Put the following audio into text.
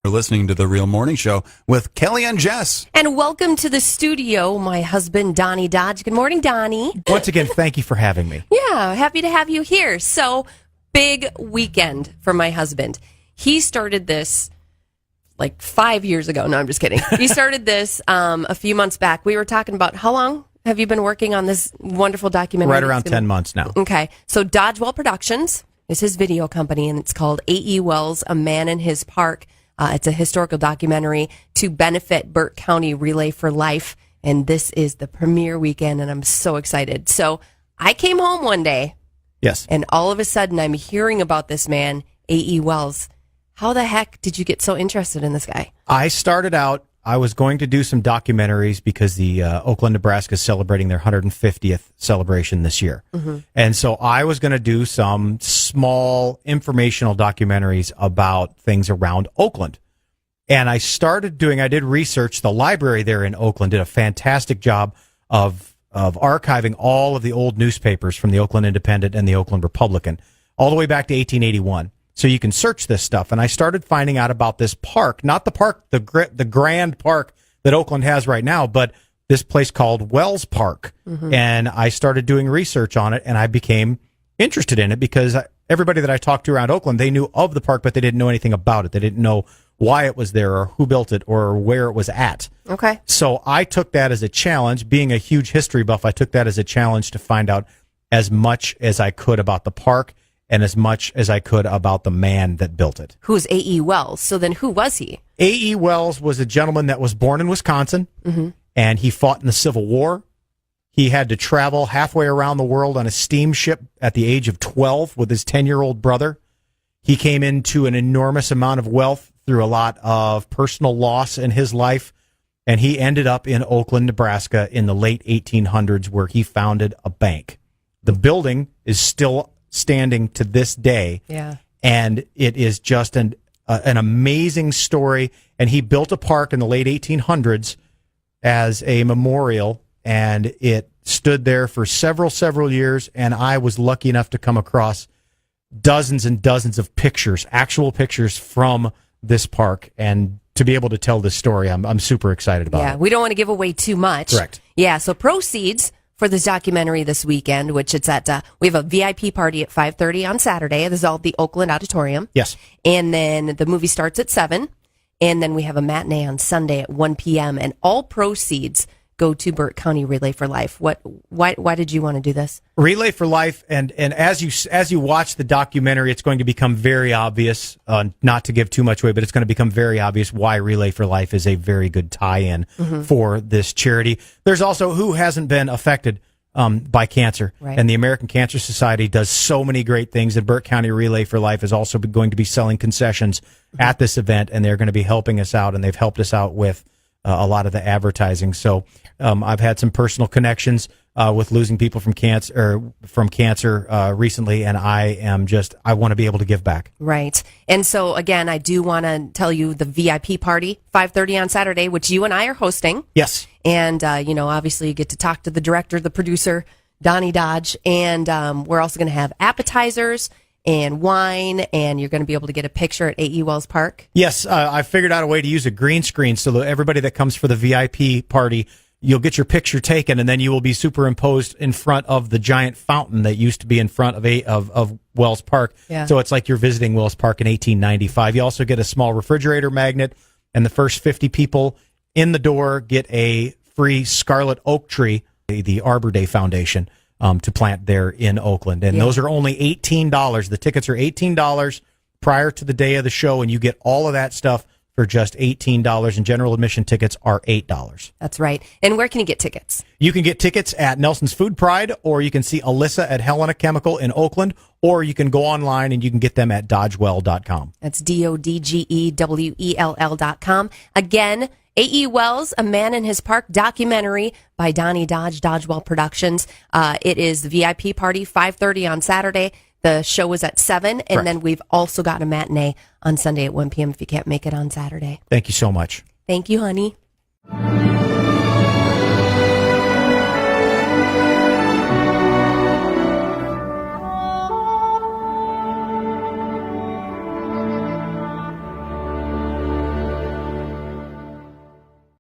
You're listening to The Real Morning Show with Kelly and Jess. And welcome to the studio, my husband, Donnie Dodge. Good morning, Donnie. Once again, thank you for having me. Yeah, happy to have you here. So, big weekend for my husband. He started this like 5 years ago. No, I'm just kidding. He started this a few months back. We were talking about how long have you been working on this wonderful documentary? Right around 10 months now. Okay. So, Dodgewell Productions is his video company, and it's called A.E. Wells, A Man in His Park. It's a historical documentary to benefit Burke County Relay for Life, and this is the premiere weekend, and I'm so excited. So I came home one day, yes, and all of a sudden I'm hearing about this man, A.E. Wells. How the heck did you get so interested in this guy? I started out, I was going to do some documentaries because the Oakland, Nebraska is celebrating their 150th celebration this year. Mm-hmm. And so I was going to do some small informational documentaries about things around Oakland. And I did research. The library there in Oakland did a fantastic job of archiving all of the old newspapers from the Oakland Independent and the Oakland Republican, all the way back to 1881. So you can search this stuff. And I started finding out about this park, not the park, the grand park that Oakland has right now, but this place called Wells Park. Mm-hmm. And I started doing research on it, and I became interested in it because everybody that I talked to around Oakland, they knew of the park, but they didn't know anything about it. They didn't know why it was there or who built it or where it was at. Okay. So I took that as a challenge. Being a huge history buff, I took that as a challenge to find out as much as I could about the park and as much as I could about the man that built it. Who's A.E. Wells? So then who was he? A.E. Wells was a gentleman that was born in Wisconsin, mm-hmm. and he fought in the Civil War. He had to travel halfway around the world on a steamship at the age of 12 with his 10-year-old brother. He came into an enormous amount of wealth through a lot of personal loss in his life, and he ended up in Oakland, Nebraska in the late 1800s, where he founded a bank. The building is still standing to this day. Yeah. And it is just an amazing story. And he built a park in the late 1800s as a memorial, and it stood there for several years. And I was lucky enough to come across dozens and dozens of pictures, actual pictures from this park, and to be able to tell this story, I'm super excited about it. Yeah, we don't want to give away too much. Correct. Yeah, so proceeds for this documentary this weekend, which it's at, we have a VIP party at 5:30 on Saturday. This is all at the Oakland Auditorium. Yes. And then the movie starts at 7, and then we have a matinee on Sunday at 1 p.m., and all proceeds go to Burke County Relay for Life. Why did you want to do this? Relay for Life, and as you watch the documentary, it's going to become very obvious, not to give too much away, but it's going to become very obvious why Relay for Life is a very good tie-in mm-hmm. for this charity. There's also who hasn't been affected by cancer, right. And the American Cancer Society does so many great things, and Burke County Relay for Life is also going to be selling concessions mm-hmm. at this event, and they're going to be helping us out, and they've helped us out with a lot of the advertising. So I've had some personal connections with losing people from cancer recently, and I want to be able to give back. Right. And so again, I do want to tell you the VIP party, 5:30 on Saturday, which you and I are hosting. Yes. And obviously you get to talk to the director, the producer, Donnie Dodge, and we're also going to have appetizers and wine, and you're going to be able to get a picture at A.E. Wells Park. Yes, I figured out a way to use a green screen so that everybody that comes for the VIP party, you'll get your picture taken, and then you will be superimposed in front of the giant fountain that used to be in front of Wells Park. Yeah. So it's like you're visiting Wells Park in 1895. You also get a small refrigerator magnet, and the first 50 people in the door get a free scarlet oak tree, the Arbor Day Foundation, to plant there in Oakland. And those are only $18. The tickets are $18 prior to the day of the show, and you get all of that stuff for just $18, and general admission tickets are $8. That's right. And where can you get tickets? You can get tickets at Nelson's Food Pride, or you can see Alyssa at Helena Chemical in Oakland, or you can go online and you can get them at dodgewell.com. That's DODGEWELL.com. Again, A.E. Wells, A Man in His Park documentary by Donnie Dodge, Dodgewell Productions. It is the VIP party, 5:30 on Saturday. The show is at 7, and Correct. then we've also got a matinee on Sunday at 1 p.m. if you can't make it on Saturday. Thank you so much. Thank you, honey.